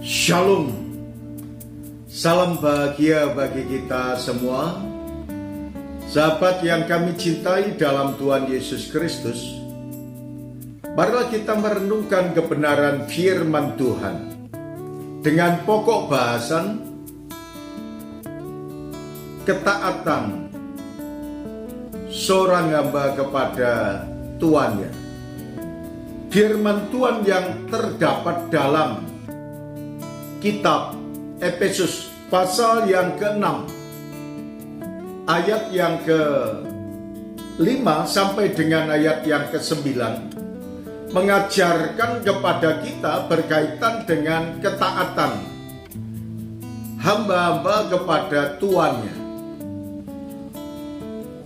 Shalom. Salam bahagia bagi kita semua. Sahabat yang kami cintai dalam Tuhan Yesus Kristus, marilah kita merenungkan kebenaran firman Tuhan dengan pokok bahasan ketaatan seorang hamba kepada tuannya. Firman Tuhan yang terdapat dalam kitab Efesus pasal yang ke-6 ayat yang ke-5 sampai dengan ayat yang ke-9 mengajarkan kepada kita berkaitan dengan ketaatan hamba-hamba kepada tuannya.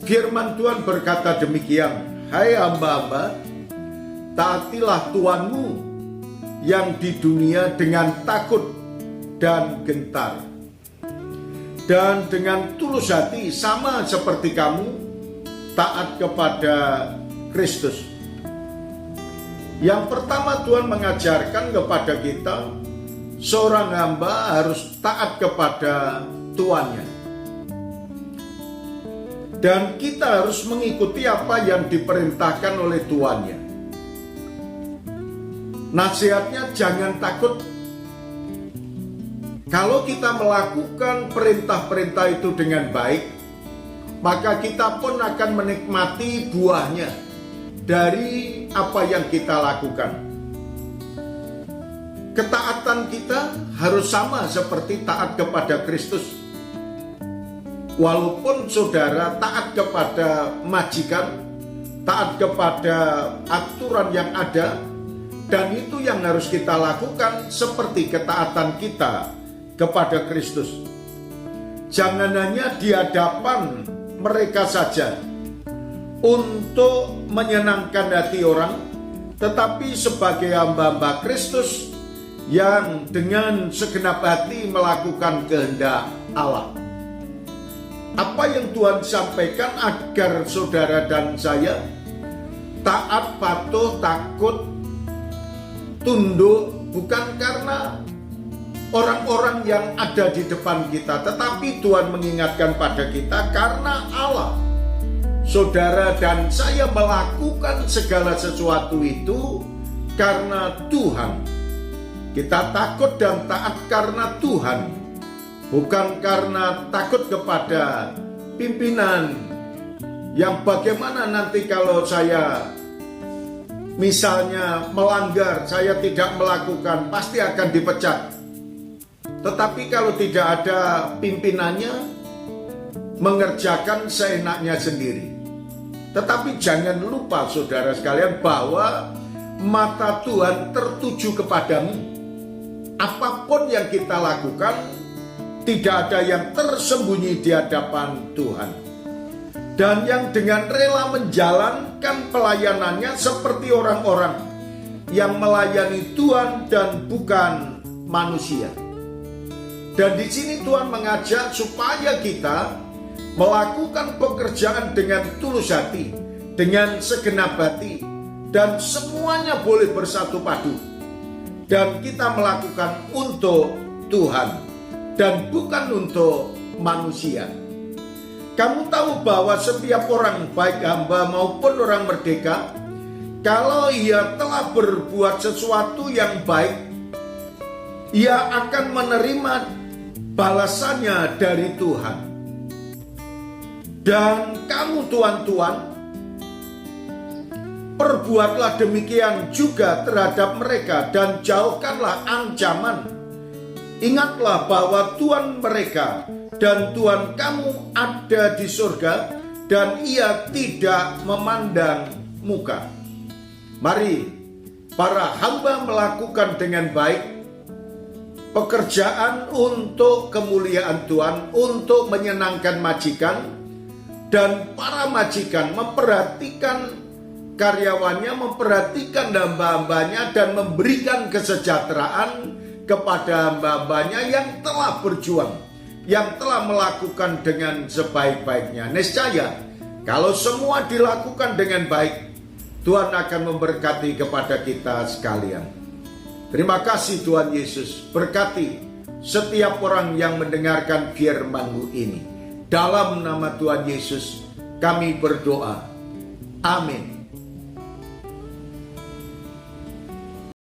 Firman Tuhan berkata demikian, "Hai hamba-hamba, taatilah Tuanmu yang di dunia dengan takut dan gentar, dan dengan tulus hati sama seperti kamu taat kepada Kristus." Yang pertama, Tuhan mengajarkan kepada kita, seorang hamba harus taat kepada tuannya. Dan kita harus mengikuti apa yang diperintahkan oleh tuannya. Nasihatnya, jangan takut. Kalau kita melakukan perintah-perintah itu dengan baik, maka kita pun akan menikmati buahnya dari apa yang kita lakukan. Ketaatan kita harus sama seperti taat kepada Kristus. Walaupun saudara taat kepada majikan, taat kepada aturan yang ada, dan itu yang harus kita lakukan seperti ketaatan kita kepada Kristus. Jangan hanya di hadapan mereka saja untuk menyenangkan hati orang, tetapi sebagai hamba-hamba Kristus yang dengan segenap hati melakukan kehendak Allah. Apa yang Tuhan sampaikan agar saudara dan saya taat, patuh, takut, tunduk, bukan karena orang-orang yang ada di depan kita, tetapi Tuhan mengingatkan pada kita karena Allah. Saudara dan saya melakukan segala sesuatu itu karena Tuhan. Kita takut dan taat karena Tuhan, bukan karena takut kepada pimpinan yang bagaimana nanti kalau saya misalnya melanggar, saya tidak melakukan, pasti akan dipecat. Tetapi kalau tidak ada pimpinannya, mengerjakan seenaknya sendiri. Tetapi jangan lupa saudara sekalian bahwa mata Tuhan tertuju kepadamu. Apapun yang kita lakukan, tidak ada yang tersembunyi di hadapan Tuhan. Dan yang dengan rela menjalankan pelayanannya seperti orang-orang yang melayani Tuhan dan bukan manusia. Dan di sini Tuhan mengajak supaya kita melakukan pekerjaan dengan tulus hati, dengan segenap hati, dan semuanya boleh bersatu padu. Dan kita melakukan untuk Tuhan dan bukan untuk manusia. Kamu tahu bahwa setiap orang, baik hamba maupun orang merdeka, kalau ia telah berbuat sesuatu yang baik, ia akan menerima balasannya dari Tuhan. Dan kamu tuan-tuan, perbuatlah demikian juga terhadap mereka dan jauhkanlah ancaman. Ingatlah bahwa Tuhan mereka dan Tuhan kamu ada di surga, dan ia tidak memandang muka. Mari para hamba melakukan dengan baik pekerjaan untuk kemuliaan Tuhan, untuk menyenangkan majikan, dan para majikan memperhatikan karyawannya, memperhatikan hamba-hambanya, dan memberikan kesejahteraan kepada hamba-hambanya yang telah berjuang, yang telah melakukan dengan sebaik-baiknya. Niscaya kalau semua dilakukan dengan baik, Tuhan akan memberkati kepada kita sekalian. Terima kasih Tuhan Yesus, berkati setiap orang yang mendengarkan firman-Mu ini. Dalam nama Tuhan Yesus kami berdoa. Amin.